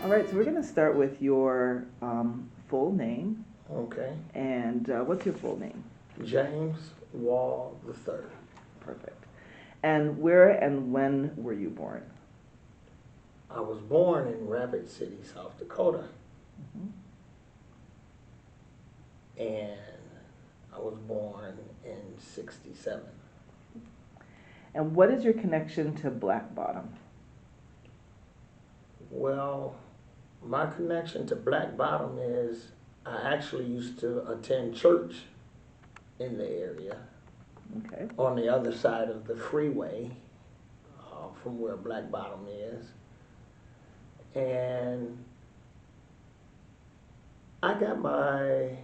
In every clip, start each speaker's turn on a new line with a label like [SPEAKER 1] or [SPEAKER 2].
[SPEAKER 1] All right, so we're going to start with your full name.
[SPEAKER 2] Okay.
[SPEAKER 1] And what's your full name?
[SPEAKER 2] James Wall III.
[SPEAKER 1] Perfect. And where and when were you born?
[SPEAKER 2] I was born in Rapid City, South Dakota.
[SPEAKER 1] Mhm.
[SPEAKER 2] And I was born in 67.
[SPEAKER 1] And what is your connection to Black Bottom?
[SPEAKER 2] Well, my connection to Black Bottom is I actually used to attend church in the area
[SPEAKER 1] Okay.
[SPEAKER 2] on the other side of the freeway from where Black Bottom is. And I got I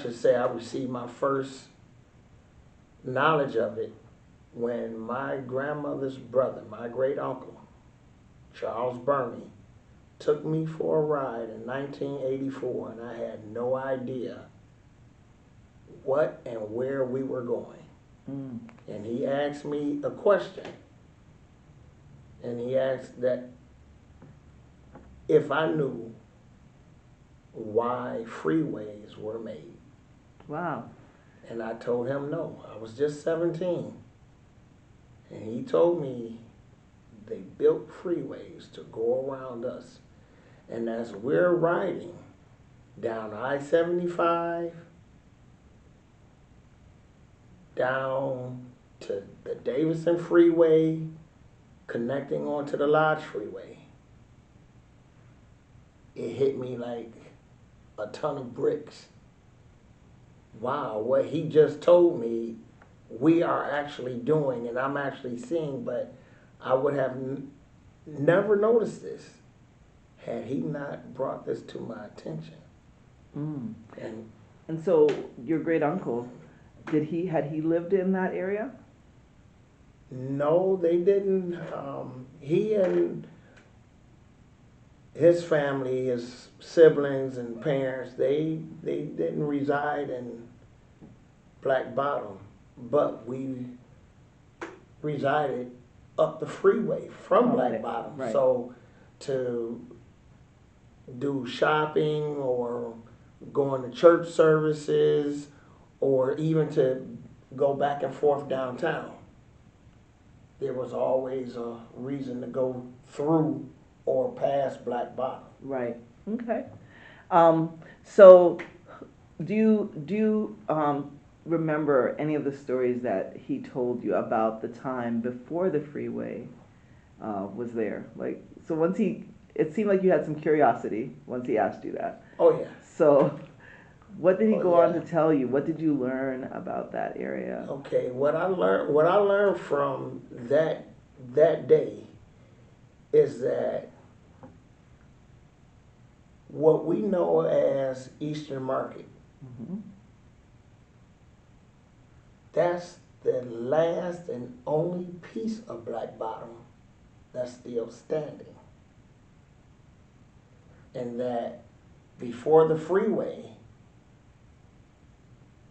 [SPEAKER 2] should say I received my first knowledge of it when my grandmother's brother, my great uncle, Charles Burney, took me for a ride in 1984, and I had no idea what and where we were going.
[SPEAKER 1] Mm.
[SPEAKER 2] And he asked me a question, and he asked that if I knew why freeways were made.
[SPEAKER 1] Wow.
[SPEAKER 2] And I told him no. I was just 17. And he told me they built freeways to go around us. And as we're riding down I-75, down to the Davidson Freeway, connecting onto the Lodge Freeway, it hit me like a ton of bricks. Wow, what he just told me we are actually doing and I'm actually seeing, but I would have never noticed this had he not brought this to my attention.
[SPEAKER 1] Mm.
[SPEAKER 2] And
[SPEAKER 1] And so your great uncle, had he lived in that area?
[SPEAKER 2] no, they didn't. He and his family, his siblings and parents, they didn't reside in Black Bottom, but we resided up the freeway from Black Bottom.
[SPEAKER 1] Right.
[SPEAKER 2] So to do shopping or going to church services or even to go back and forth downtown, there was always a reason to go through or past Black Bottom.
[SPEAKER 1] Right. Okay. So do you remember any of the stories that he told you about the time before the freeway was there? Like, so it seemed like you had some curiosity once he asked you that.
[SPEAKER 2] Oh yeah.
[SPEAKER 1] So, what did he
[SPEAKER 2] Oh
[SPEAKER 1] go on
[SPEAKER 2] yeah.
[SPEAKER 1] to tell you? What did you learn about that area?
[SPEAKER 2] Okay, what I learned from that day is that what we know as Eastern Market,
[SPEAKER 1] Mm-hmm.
[SPEAKER 2] that's the last and only piece of Black Bottom that's still standing. And that before the freeway,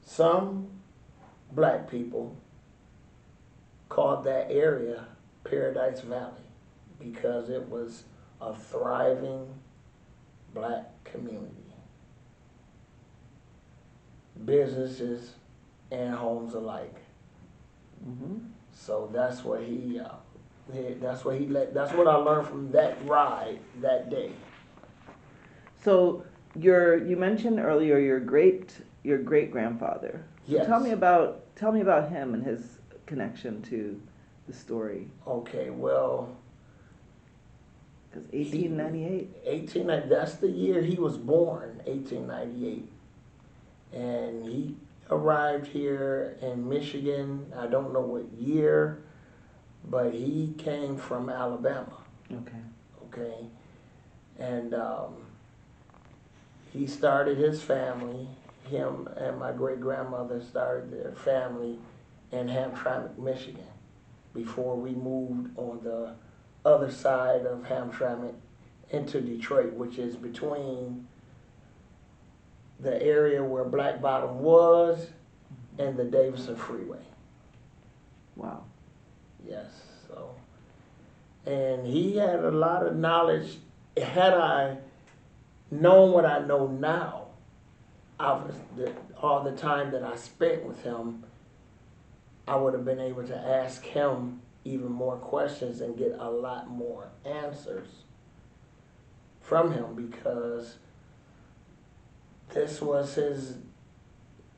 [SPEAKER 2] some black people called that area Paradise Valley because it was a thriving black community. Businesses and homes alike.
[SPEAKER 1] Mm-hmm.
[SPEAKER 2] So that's what that's what I learned from that ride that day.
[SPEAKER 1] So you mentioned earlier your great grandfather. So
[SPEAKER 2] Yes.
[SPEAKER 1] tell me about him and his connection to the story.
[SPEAKER 2] Okay, well,
[SPEAKER 1] Because 1898.
[SPEAKER 2] that's the year he was born, 1898. And he arrived here in Michigan, I don't know what year, but he came from Alabama,
[SPEAKER 1] Okay.
[SPEAKER 2] okay? And he started his family, him and my great grandmother started their family in Hamtramck, Michigan, before we moved on the other side of Hamtramck into Detroit, which is between the area where Black Bottom was and the Davidson Freeway.
[SPEAKER 1] Wow.
[SPEAKER 2] Yes, so. And he had a lot of knowledge had I known what I know now, all the time that I spent with him, I would have been able to ask him even more questions and get a lot more answers from him, because this was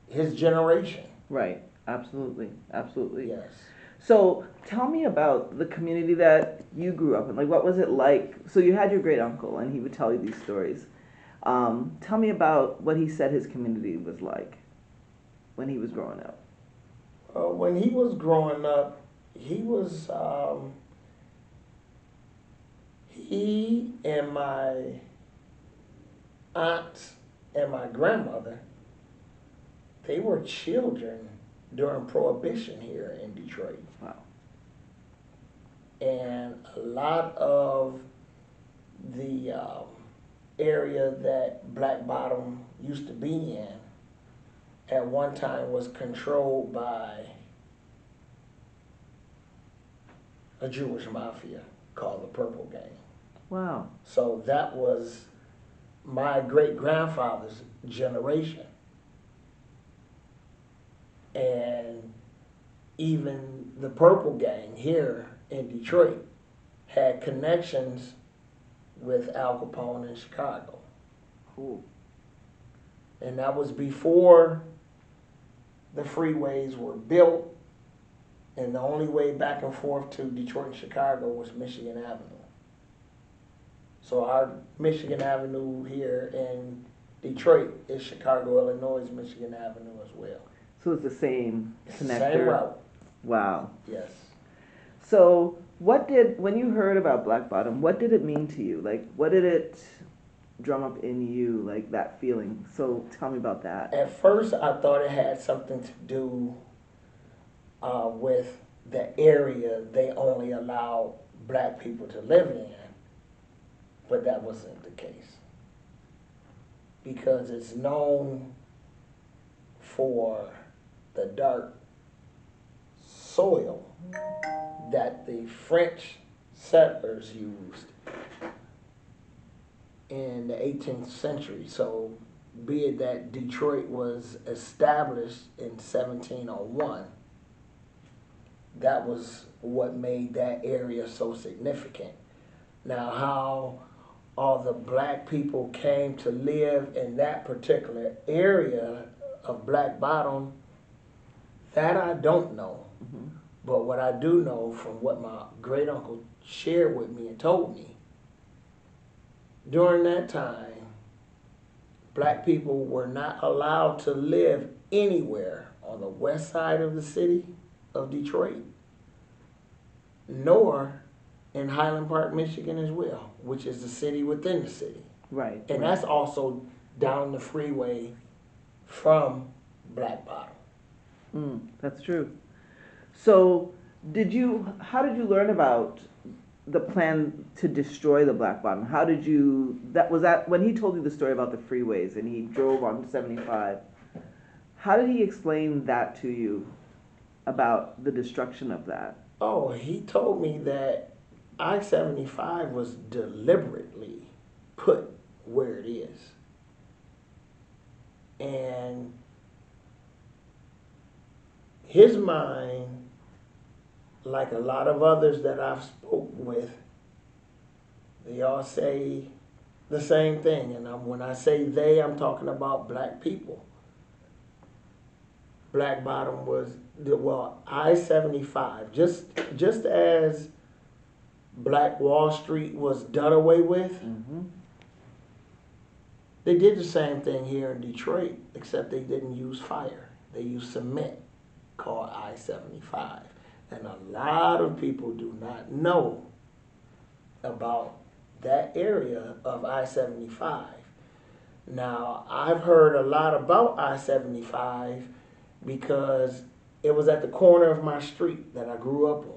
[SPEAKER 2] his generation.
[SPEAKER 1] Right. Absolutely. Absolutely.
[SPEAKER 2] Yes.
[SPEAKER 1] So tell me about the community that you grew up in. Like, what was it like? So you had your great uncle, and he would tell you these stories. Tell me about what he said his community was like when he was growing up.
[SPEAKER 2] When he was growing up, he was he and my aunt and my grandmother. They were children during Prohibition here in Detroit.
[SPEAKER 1] Wow.
[SPEAKER 2] And a lot of the area that Black Bottom used to be in at one time was controlled by a Jewish mafia called the Purple Gang.
[SPEAKER 1] Wow.
[SPEAKER 2] So that was my great grandfather's generation. And even the Purple Gang here in Detroit had connections with Al Capone in Chicago.
[SPEAKER 1] Cool.
[SPEAKER 2] And that was before the freeways were built, and the only way back and forth to Detroit and Chicago was Michigan Avenue. So our Michigan Avenue here in Detroit is Chicago, Illinois' Michigan Avenue as well.
[SPEAKER 1] So it's the same connector.
[SPEAKER 2] Same route.
[SPEAKER 1] Wow.
[SPEAKER 2] Yes.
[SPEAKER 1] So when you heard about Black Bottom, what did it mean to you? Like, what did it drum up in you, like that feeling? So tell me about that.
[SPEAKER 2] At first, I thought it had something to do with the area they only allow black people to live in, but that wasn't the case. Because it's known for the dark soil that the French settlers used in the 18th century. So, be it that Detroit was established in 1701, that was what made that area so significant. Now, how all the black people came to live in that particular area of Black Bottom, that I don't know.
[SPEAKER 1] Mm-hmm.
[SPEAKER 2] But what I do know from what my great uncle shared with me and told me, during that time, black people were not allowed to live anywhere on the west side of the city of Detroit, nor in Highland Park, Michigan as well, which is the city within the city.
[SPEAKER 1] Right.
[SPEAKER 2] And
[SPEAKER 1] right.
[SPEAKER 2] that's also down the freeway from Black Bottom.
[SPEAKER 1] That's true. So how did you learn about the plan to destroy the Black Bottom? How did you, was that when he told you the story about the freeways and he drove on 75, how did he explain that to you about the destruction of that?
[SPEAKER 2] Oh, he told me that I-75 was deliberately put where it is. And his mind, like a lot of others that I've spoke with, they all say the same thing. And when I say they, I'm talking about black people. Black Bottom was, I-75, just as Black Wall Street was done away with,
[SPEAKER 1] Mm-hmm.
[SPEAKER 2] they did the same thing here in Detroit, except they didn't use fire. They used cement, called I-75. And a lot of people do not know about that area of I-75. Now, I've heard a lot about I-75 because it was at the corner of my street that I grew up on.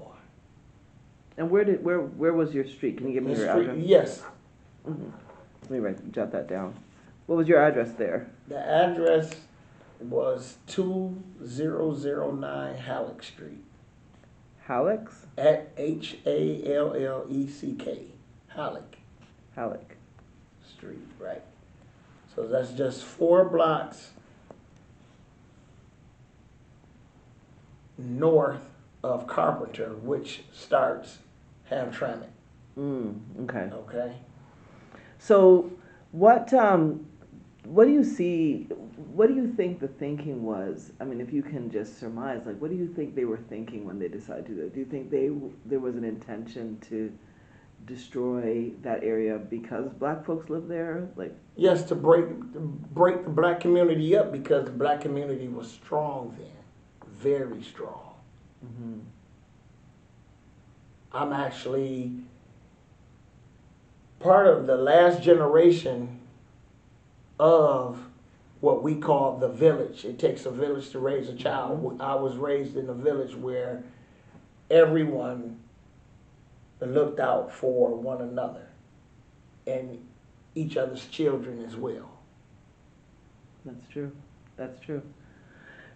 [SPEAKER 1] And where was your street? Can you give me your address?
[SPEAKER 2] Yes.
[SPEAKER 1] Mm-hmm. Let me jot that down. What was your address there?
[SPEAKER 2] The address was 2009 Halleck Street.
[SPEAKER 1] Halleck?
[SPEAKER 2] At Halleck. Halleck.
[SPEAKER 1] Halleck.
[SPEAKER 2] Street, right? So that's just 4 blocks north of Carpenter, which starts Hamtramck.
[SPEAKER 1] Okay.
[SPEAKER 2] Okay.
[SPEAKER 1] So, what do you see? What do you think the thinking was? I mean, if you can just surmise, like, what do you think they were thinking when they decided to do that? Do you think there was an intention to destroy that area because black folks live there? Like,
[SPEAKER 2] Yes, to break the black community up because the black community was strong then, very strong.
[SPEAKER 1] hmm
[SPEAKER 2] I'm actually part of the last generation of what we call the village. It takes a village to raise a child. I was raised in a village where everyone looked out for one another and each other's children as well.
[SPEAKER 1] that's true. That's true.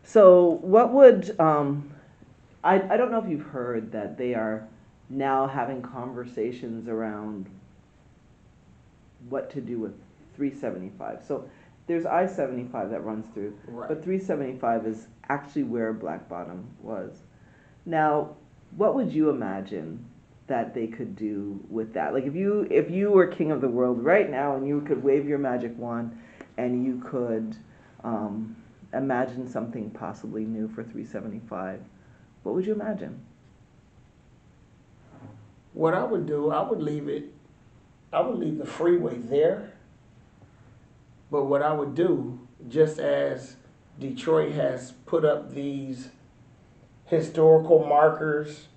[SPEAKER 1] So, what would I don't know if you've heard that they are now having conversations around what to do with 375. So there's I-75 that runs through,
[SPEAKER 2] Right.
[SPEAKER 1] but 375 is actually where Black Bottom was. Now, what would you imagine that they could do with that? Like if you were king of the world right now and you could wave your magic wand and you could imagine something possibly new for 375, what would you imagine?
[SPEAKER 2] What I would do, I would leave the freeway there. But what I would do, just as Detroit has put up these historical markers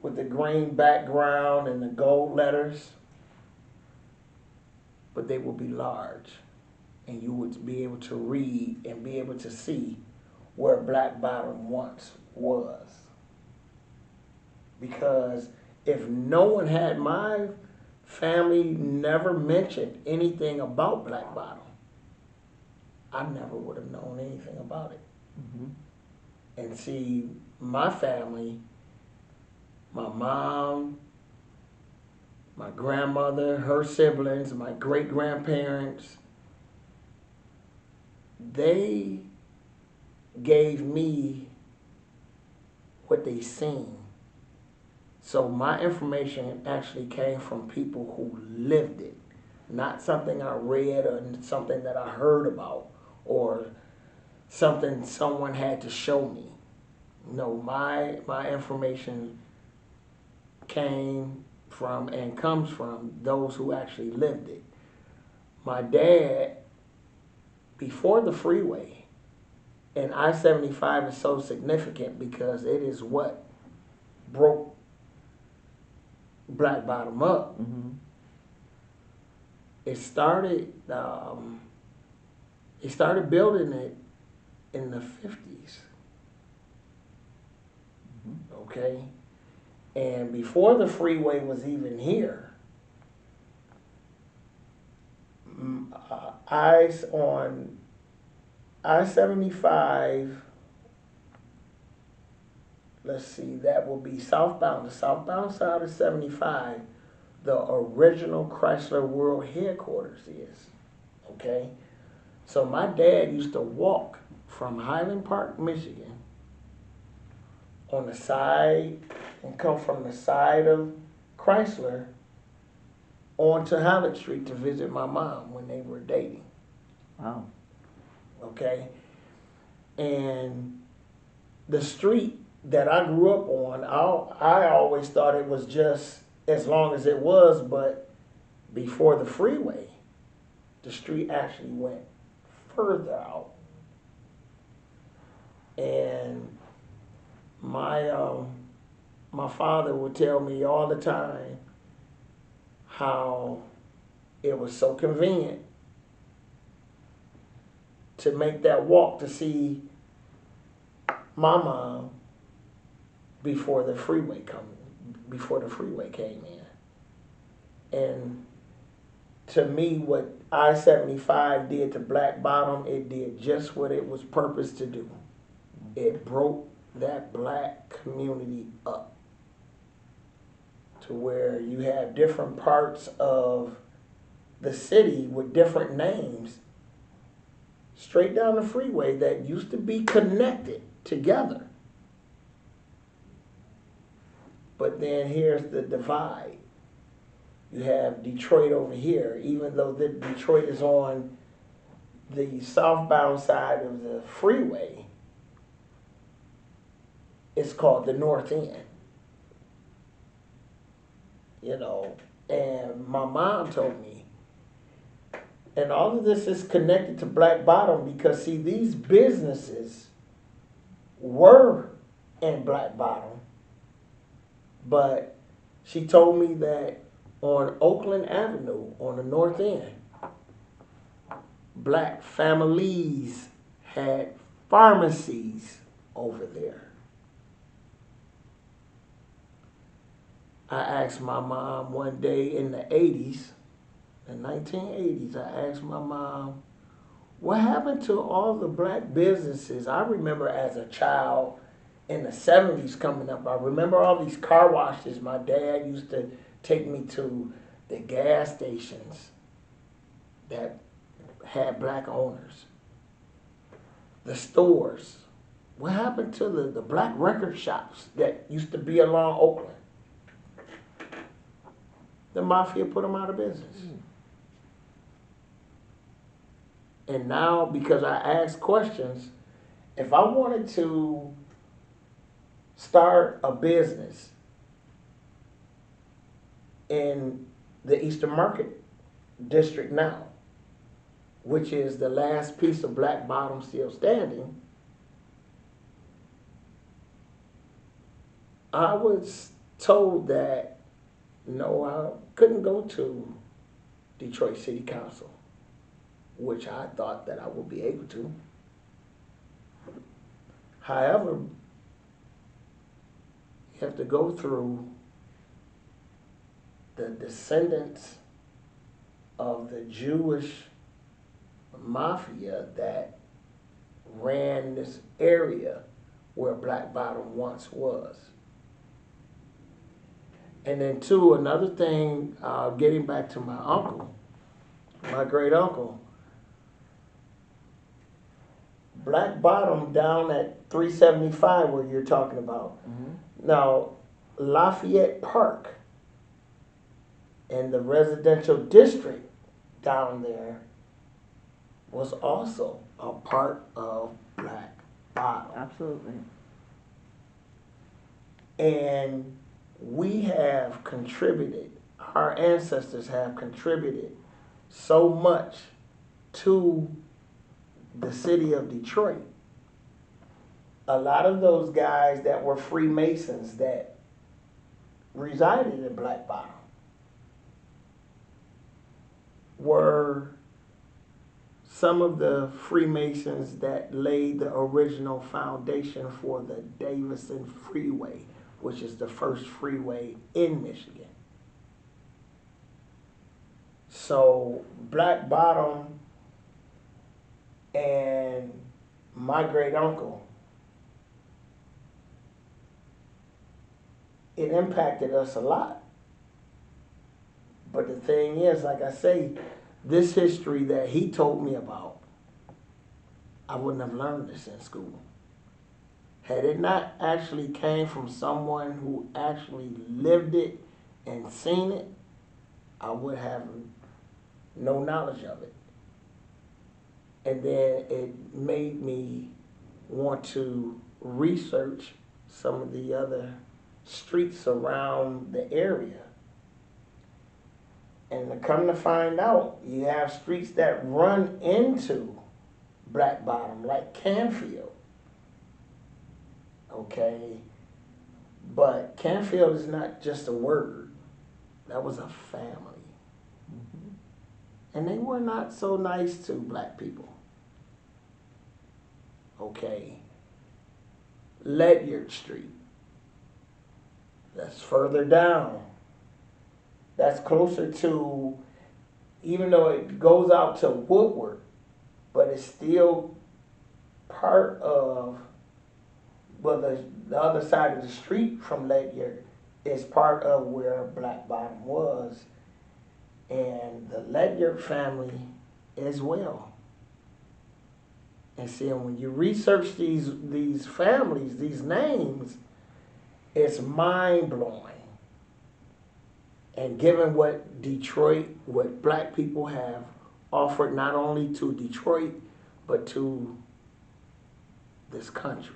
[SPEAKER 2] with the green background and the gold letters, but they will be large. And you would be able to read and be able to see where Black Bottom once was. Because if no one had my family never mentioned anything about Black Bottom, I never would have known anything about it.
[SPEAKER 1] Mm-hmm.
[SPEAKER 2] And see, my family, my mom, my grandmother, her siblings, my great grandparents, they gave me what they seen. So my information actually came from people who lived it, not something I read or something that I heard about or something someone had to show me. No, my information came from and comes from those who actually lived it. My dad, before the freeway, and I-75 is so significant because it is what broke Black Bottom up.
[SPEAKER 1] Mm-hmm.
[SPEAKER 2] It started building it in the 50s.
[SPEAKER 1] Mm-hmm.
[SPEAKER 2] Okay? And before the freeway was even here, eyes on I-75, let's see, that will be southbound. The southbound side of 75, the original Chrysler World Headquarters is. Okay? So my dad used to walk from Highland Park, Michigan, on the side and come from the side of Chrysler onto Howard Street to visit my mom when they were dating.
[SPEAKER 1] Wow.
[SPEAKER 2] Okay? And the street that I grew up on, I always thought it was just as long as it was, but before the freeway, the street actually went further out. And my father would tell me all the time how it was so convenient to make that walk to see my mom before the freeway came in. And to me, what I-75 did to Black Bottom, it did just what it was purposed to do. It broke that black community up to where you have different parts of the city with different names straight down the freeway that used to be connected together. But then here's the divide. You have Detroit over here, even though Detroit is on the southbound side of the freeway, it's called the North End. You know, and my mom told me, and all of this is connected to Black Bottom because, see, these businesses were in Black Bottom, but she told me that on Oakland Avenue, on the North End, black families had pharmacies over there. I asked my mom one day in the 80s, the 1980s, I asked my mom, what happened to all the black businesses? I remember as a child in the 70s coming up, I remember all these car washes. My dad used to take me to the gas stations that had black owners. The stores. What happened to the black record shops that used to be along Oakland? The mafia put them out of business. And now, because I asked questions, if I wanted to start a business in the Eastern Market District now, which is the last piece of Black Bottom still standing, I was told that no, I couldn't go to Detroit City Council, which I thought that I would be able to. However, you have to go through the descendants of the Jewish mafia that ran this area where Black Bottom once was. And then two, another thing, getting back to my uncle, my great uncle, Black Bottom down at 375 where you're talking about. Mm-hmm. Now, Lafayette Park and the residential district down there was also a part of Black Bottom.
[SPEAKER 1] Absolutely.
[SPEAKER 2] And we have contributed, our ancestors have contributed so much to the city of Detroit. A lot of those guys that were Freemasons that resided in Black Bottom were some of the Freemasons that laid the original foundation for the Davison Freeway, which is the first freeway in Michigan. So Black Bottom and my great uncle, it impacted us a lot. But the thing is, like I say, this history that he told me about, I wouldn't have learned this in school. Had it not actually came from someone who actually lived it and seen it, I would have no knowledge of it. And then it made me want to research some of the other streets around the area. And to come to find out, you have streets that run into Black Bottom, like Canfield. Okay? But Canfield is not just a word. That was a family. Mm-hmm. And they were not so nice to black people. Okay? Ledyard Street. That's further down. That's closer to, even though it goes out to Woodward, but it's still part of, well, the other side of the street from Ledyard is part of where Black Bottom was. and the Ledyard family as well. And see, when you research these families, these names, it's mind blowing. And given what Detroit, what black people have offered not only to Detroit, but to this country.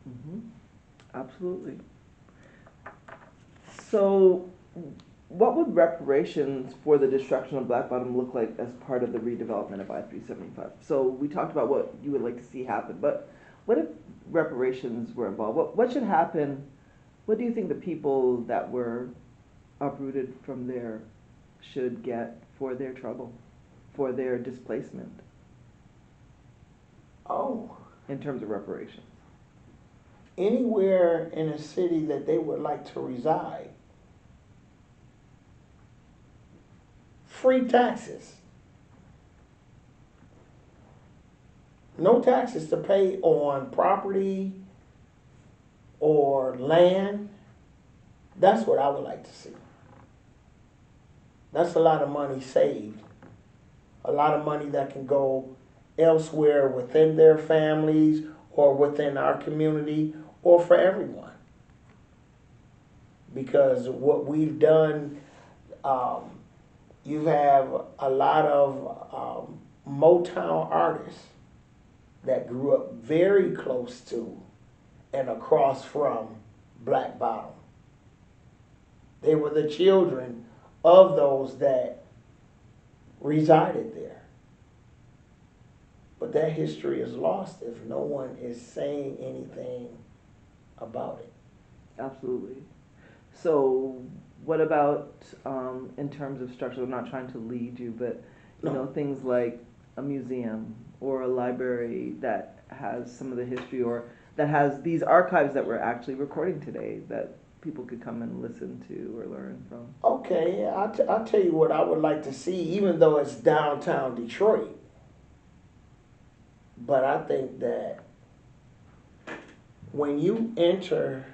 [SPEAKER 1] Mm-hmm. Absolutely. So, what would reparations for the destruction of Black Bottom look like as part of the redevelopment of I-375? So, we talked about what you would like to see happen, but what if reparations were involved? What should happen? What do you think the people that were uprooted from there should get for their trouble, for their displacement,
[SPEAKER 2] Oh,
[SPEAKER 1] in terms of reparations?
[SPEAKER 2] anywhere in a city that they would like to reside, free taxes. No taxes to pay on property or land. That's what I would like to see. That's a lot of money saved. A lot of money that can go elsewhere within their families or within our community or for everyone. Because what we've done, you have a lot of Motown artists that grew up very close to and across from Black Bottom. They were the children of those that resided there. But that history is lost if no one is saying anything about it.
[SPEAKER 1] Absolutely. So, what about in terms of structure? I'm not trying to lead you, but things like a museum or a library that has some of the history, or that has these archives that we're actually recording today that people could come and listen to or learn from.
[SPEAKER 2] Okay, I'll tell you what I would like to see, even though it's downtown Detroit. But I think that when you enter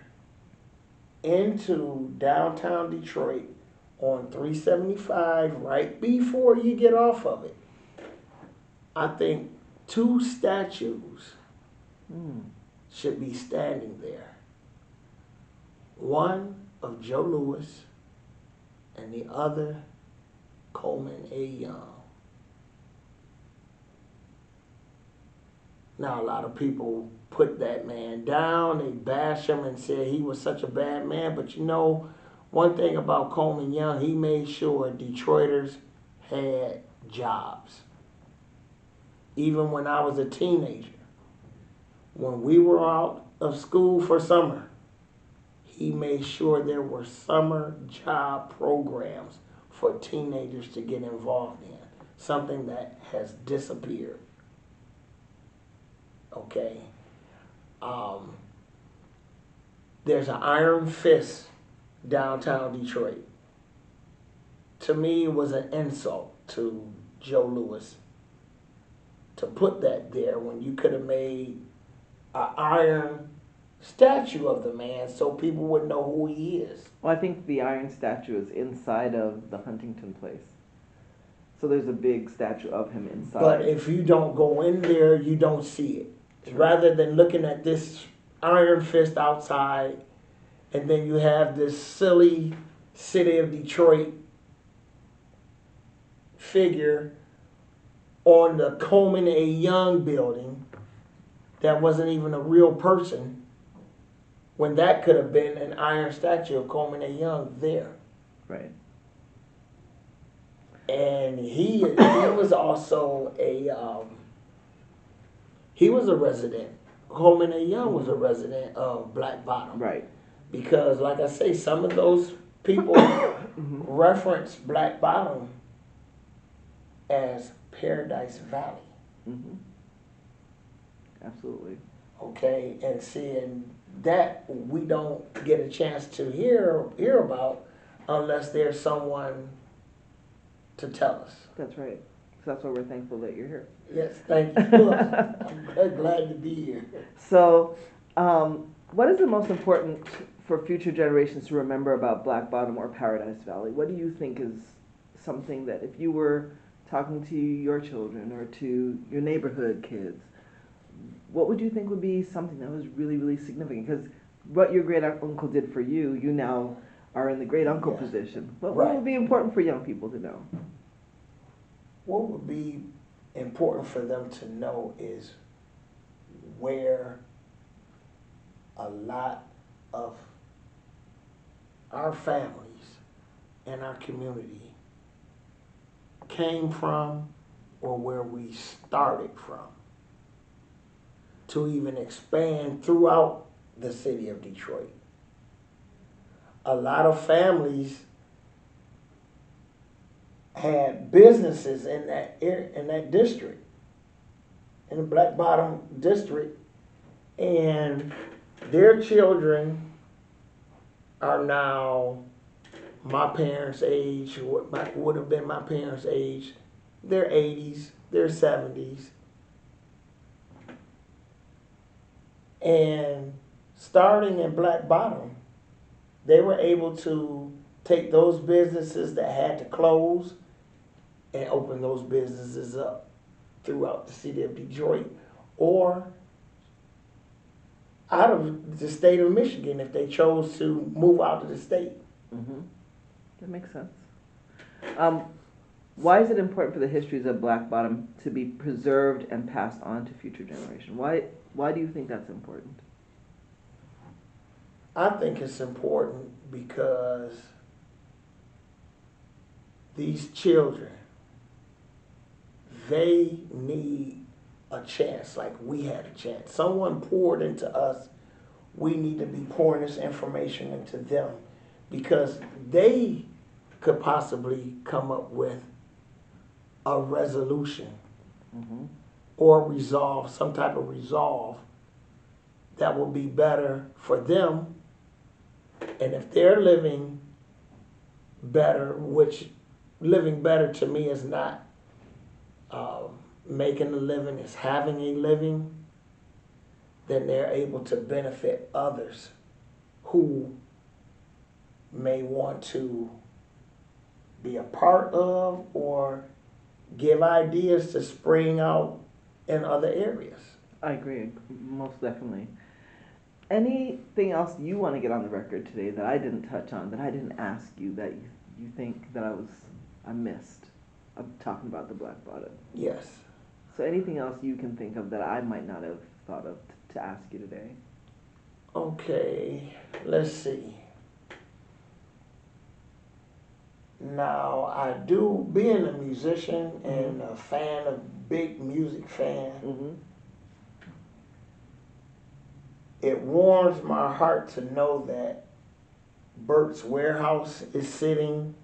[SPEAKER 2] into downtown Detroit on 375, right before you get off of it, I think 2 statues should be standing there. One of Joe Louis and the other Coleman A. Young. Now, a lot of people put that man down, they bash him and said he was such a bad man, but one thing about Coleman Young, he made sure Detroiters had jobs. Even when I was a teenager, when we were out of school for summer, he made sure there were summer job programs for teenagers to get involved in, something that has disappeared. Okay. There's an Iron Fist downtown Detroit. To me, it was an insult to Joe Louis to put that there when you could have made an iron statue of the man so people would know who he is.
[SPEAKER 1] Well, I think the iron statue is inside of the Huntington place. So there's a big statue of him inside.
[SPEAKER 2] But if you don't go in there, you don't see it. True. Rather than looking at this Iron Fist outside, and then you have this silly city of Detroit figure on the Coleman A. Young building that wasn't even a real person, when that could have been an iron statue of Coleman A. Young there.
[SPEAKER 1] Right.
[SPEAKER 2] And he was also he was a resident. Coleman A. Young was a resident of Black Bottom.
[SPEAKER 1] Right.
[SPEAKER 2] Because, like I say, some of those people reference Black Bottom as Paradise Valley.
[SPEAKER 1] Mm-hmm. Absolutely.
[SPEAKER 2] Okay, and seeing that we don't get a chance to hear about unless there's someone to tell us.
[SPEAKER 1] That's right. So that's why we're thankful that you're here.
[SPEAKER 2] Yes, thank you. I'm glad to be here.
[SPEAKER 1] So, what is the most important for future generations to remember about Black Bottom or Paradise Valley? What do you think is something that if you were talking to your children or to your neighborhood kids, what would you think would be something that was really, really significant? Because what your great uncle did for you, you now are in the great uncle
[SPEAKER 2] Yes.
[SPEAKER 1] position. What
[SPEAKER 2] Right.
[SPEAKER 1] would be important for young people to know?
[SPEAKER 2] What would be important for them to know is where a lot of our families and our community came from or where we started from to even expand throughout the city of Detroit. A lot of families had businesses in that district, in the Black Bottom district, and their children are now my parents' age, what would have been my parents' age, their 80s, their 70s. And starting in Black Bottom, they were able to take those businesses that had to close and open those businesses up throughout the city of Detroit or out of the state of Michigan if they chose to move out of the state.
[SPEAKER 1] Mm-hmm. That makes sense. Why is it important for the histories of Black Bottom to be preserved and passed on to future generations? Why do you think that's important?
[SPEAKER 2] I think it's important because these children, they need a chance like we had a chance. Someone poured into us. We need to be pouring this information into them because they could possibly come up with a resolution
[SPEAKER 1] Mm-hmm.
[SPEAKER 2] or resolve, some type of resolve that will be better for them. And if they're living better, which living better to me is not making a living, it's having a living, then they're able to benefit others who may want to be a part of or give ideas to spring out in other areas.
[SPEAKER 1] I agree, most definitely. Anything else you want to get on the record today that I didn't touch on, that I didn't ask you, that you think that I missed of talking about the Black Bottom?
[SPEAKER 2] Yes.
[SPEAKER 1] So anything else you can think of that I might not have thought of to ask you today?
[SPEAKER 2] Okay, let's see. Now, I do, being a musician and a fan, a big music fan,
[SPEAKER 1] Mm-hmm.
[SPEAKER 2] it warms my heart to know that Burt's Warehouse is sitting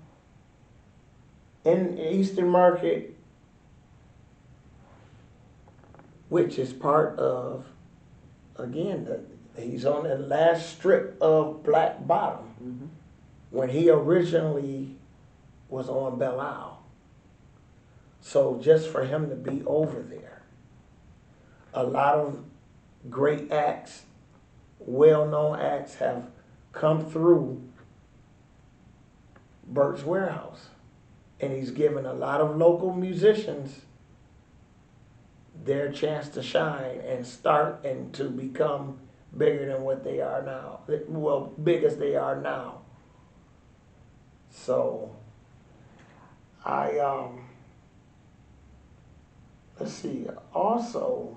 [SPEAKER 2] in Eastern Market, which is part of, again, he's on the last strip of Black Bottom
[SPEAKER 1] Mm-hmm.
[SPEAKER 2] when he originally was on Belle Isle. So just for him to be over there, a lot of great acts, well-known acts have come through Burt's Warehouse. And he's given a lot of local musicians their chance to shine and start and to become bigger than what they are now. Well, big as they are now. So I let's see. Also,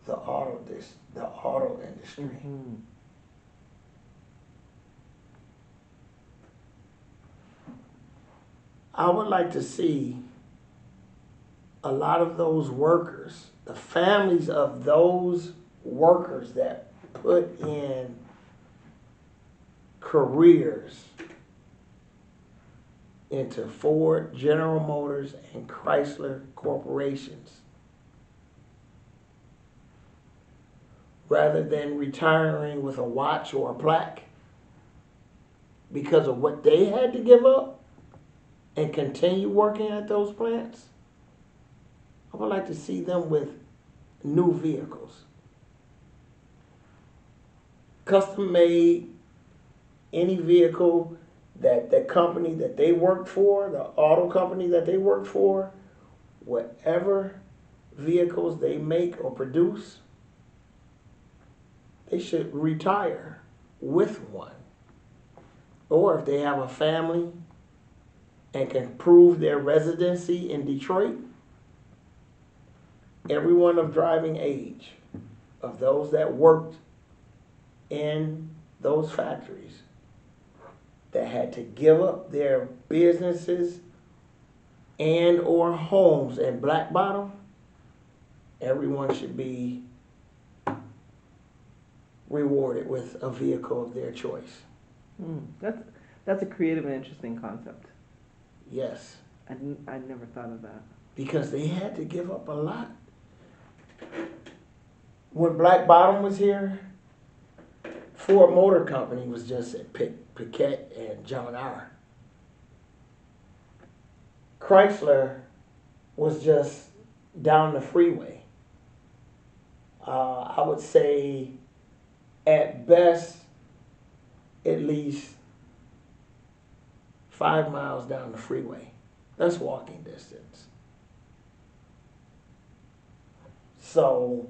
[SPEAKER 2] the auto industry.
[SPEAKER 1] Mm-hmm.
[SPEAKER 2] I would like to see a lot of those workers, the families of those workers that put in careers into Ford, General Motors, and Chrysler corporations, rather than retiring with a watch or a plaque because of what they had to give up and continue working at those plants. I would like to see them with new vehicles, custom made, any vehicle that the company that they worked for, the auto company that they worked for, whatever vehicles they make or produce, they should retire with one. Or if they have a family and can prove their residency in Detroit, everyone of driving age, of those that worked in those factories, that had to give up their businesses and or homes in Black Bottom, everyone should be rewarded with a vehicle of their choice.
[SPEAKER 1] That's a creative and interesting concept.
[SPEAKER 2] Yes.
[SPEAKER 1] I never thought of that.
[SPEAKER 2] Because they had to give up a lot. When Black Bottom was here, Ford Motor Company was just at Piquette and John R. Chrysler was just down the freeway. I would say at best, at least 5 miles down the freeway. That's walking distance. So,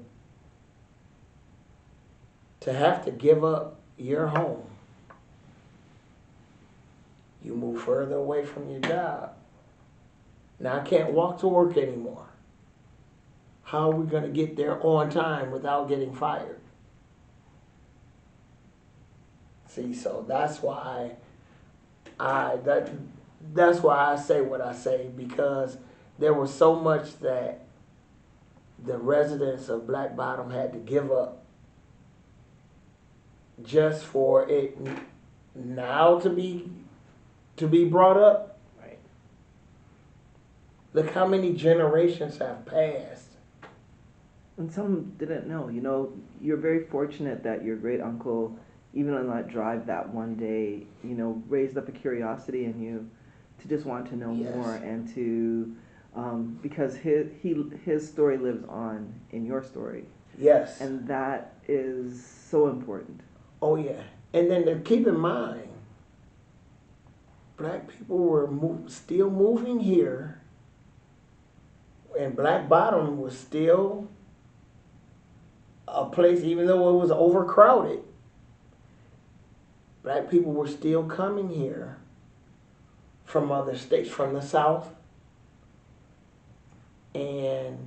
[SPEAKER 2] to have to give up your home, you move further away from your job. Now I can't walk to work anymore. How are we going to get there on time without getting fired? See, so that's why that's why I say what I say, because there was so much that the residents of Black Bottom had to give up just for it now to be brought up.
[SPEAKER 1] Right.
[SPEAKER 2] Look how many generations have passed.
[SPEAKER 1] And some didn't know. You know, you're very fortunate that your great uncle, even on that drive that one day, you know, raised up a curiosity in you to just want to know
[SPEAKER 2] Yes.
[SPEAKER 1] more and to, because his story lives on in your story,
[SPEAKER 2] Yes.
[SPEAKER 1] and that is so important.
[SPEAKER 2] Oh yeah. And then to keep in mind, black people were still moving here, and Black Bottom was still a place, even though it was overcrowded. Black people were still coming here from other states, from the South. And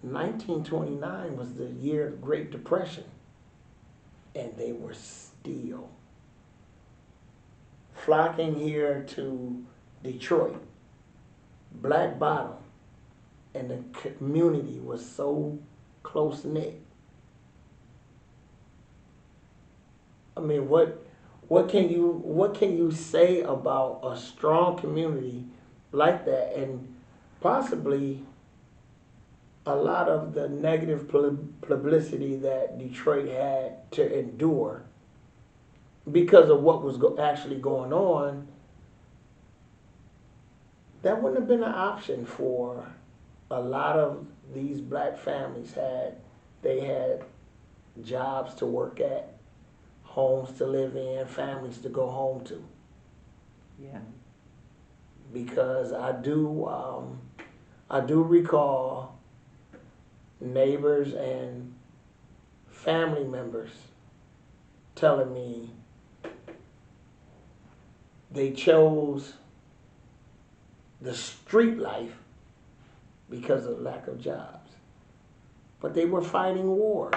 [SPEAKER 2] 1929 was the year of the Great Depression. And they were still flocking here to Detroit. Black Bottom. And the community was so close-knit. I mean, what can you say about a strong community like that, and possibly a lot of the negative publicity that Detroit had to endure because of what was actually going on? That wouldn't have been an option for a lot of these black families. They had jobs to work at, homes to live in, families to go home to.
[SPEAKER 1] Yeah.
[SPEAKER 2] Because I do recall neighbors and family members telling me they chose the street life because of lack of jobs. But they were fighting wars.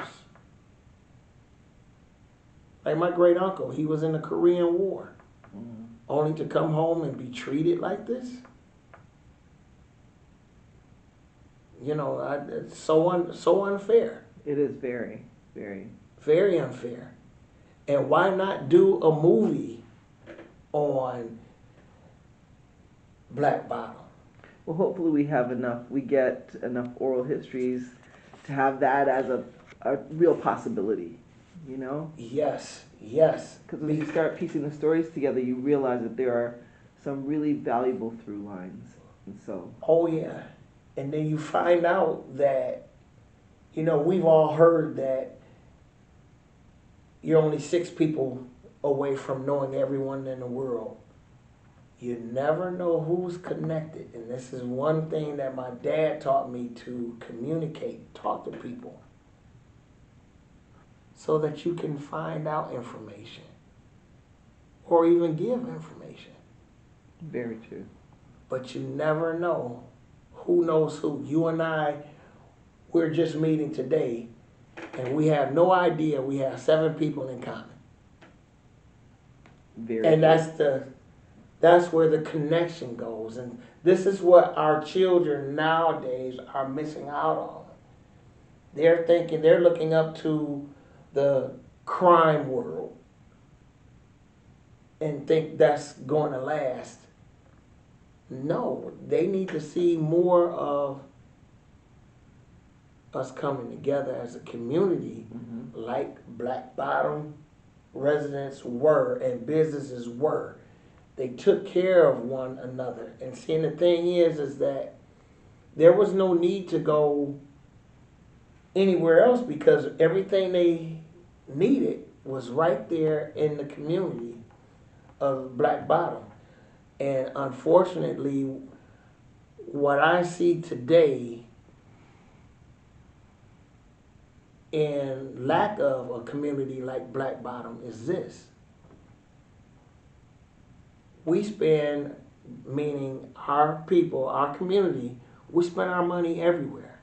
[SPEAKER 2] Like my great uncle, he was in the Korean War, only to come home and be treated like this. You know, it's so unfair.
[SPEAKER 1] It is very, very.
[SPEAKER 2] Very unfair. And why not do a movie on Black Bottom?
[SPEAKER 1] Well, hopefully we get enough oral histories to have that as a real possibility, you know?
[SPEAKER 2] Yes, yes.
[SPEAKER 1] Because when you start piecing the stories together, you realize that there are some really valuable through lines. And so.
[SPEAKER 2] Oh, yeah. And then you find out that, you know, we've all heard that you're only 6 people away from knowing everyone in the world. You never know who's connected. And this is one thing that my dad taught me, to communicate, talk to people, so that you can find out information or even give information.
[SPEAKER 1] Very true.
[SPEAKER 2] But you never know who knows who. You and I, we're just meeting today, and we have no idea we have 7 people in common.
[SPEAKER 1] Very
[SPEAKER 2] And
[SPEAKER 1] true.
[SPEAKER 2] that's where the connection goes. And this is what our children nowadays are missing out on. They're thinking, they're looking up to the crime world and think that's going to last. No, they need to see more of us coming together as a community, like Black Bottom residents were and businesses were. They took care of one another. And seeing, the thing is that there was no need to go anywhere else, because everything they needed was right there in the community of Black Bottom. And unfortunately, what I see today in lack of a community like Black Bottom is this. We spend, meaning our people, our community, we spend our money everywhere.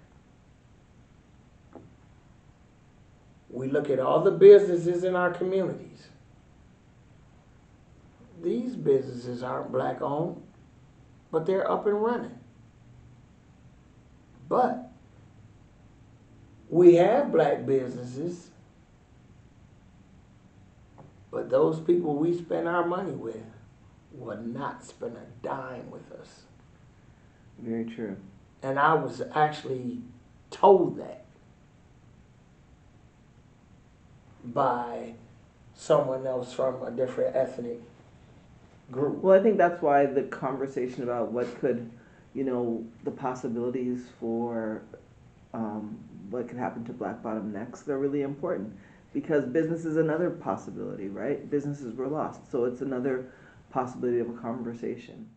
[SPEAKER 2] We look at all the businesses in our communities. These businesses aren't Black owned, but they're up and running. But we have Black businesses, but those people we spend our money with will not spend a dime with us.
[SPEAKER 1] Very true.
[SPEAKER 2] And I was actually told that by someone else from a different ethnic group.
[SPEAKER 1] Well, I think that's why the conversation about what could, the possibilities for what could happen to Black Bottom next, they're really important, because business is another possibility, right? Businesses were lost, so it's another possibility of a conversation.